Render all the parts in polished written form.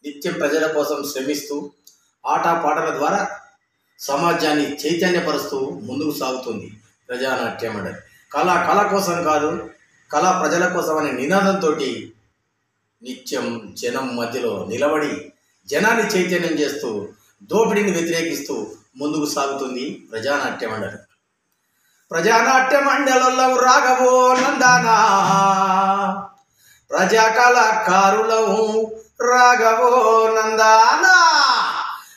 నిత్యం ప్రజల కోసం శ్రమిస్తూ ఆటపాటల ద్వారా సమాజాన్ని చైతన్యపరుస్తూ ముందుకు సాగుతుంది ప్రజానాట్య మండలి. కళ కోసం కాదు, కళ ప్రజల కోసం అనే నినాదంతో నిత్యం జనం మధ్యలో నిలబడి జనాన్ని చైతన్యం చేస్తూ దోపిడీని వ్యతిరేకిస్తూ ముందుకు సాగుతుంది ప్రజానాట్య మండలి. ప్రజానాట్య మండలంలో రాఘవో నందనా, ప్రజా కళాకారులము రాఘవో నందనా.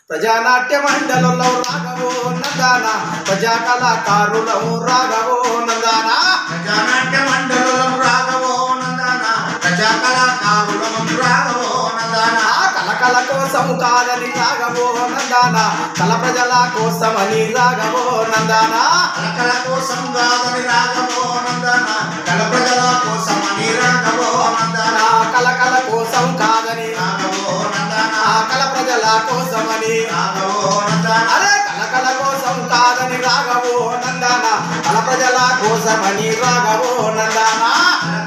ప్రజానాట్య మండలంలో రాఘవో నందనా, ప్రజా కళాకారులము రాఘవో నందనా. ప్రజానాట్య మండలం రాఘవో నందనా, ప్రజా కళాకారులము రాఘవో నందనా. కళ కోసం కాదని రాఘవో నందనా, కళ ప్రజల కోసమని రాఘవో నందనా. కళ కోసం కాదని రాఘవో నందనా, కళ ప్రజల కోసమని రాఘవో నందనా. కళ కోసం కాదని రాఘవో నందనా, కళ ప్రజల కోసమని రాఘవో నందనా. అరే కళ కోసం కాదని రాఘవో నందనా, కళ ప్రజల కోసమని రాఘవో నందనా.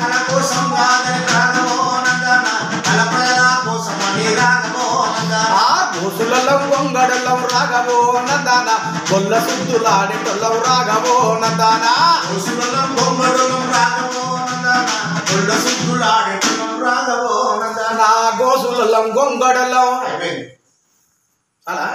కళ కోసం కాదని రాఘవో నందనా, కళ ప్రజల కోసమని రాఘవో నందనా. గోసులలో గొంగడలో రాఘవో నందనా, గొల్ల సుద్దులాడేటోళ్ళం రాఘవో నందనా. గోసులలో గొంగడులం రాఘవో నందనా, గొల్ల సుద్దులాడేటోళ్ళం రాఘవో నందనా. గోసులలో గొంగడలో అలా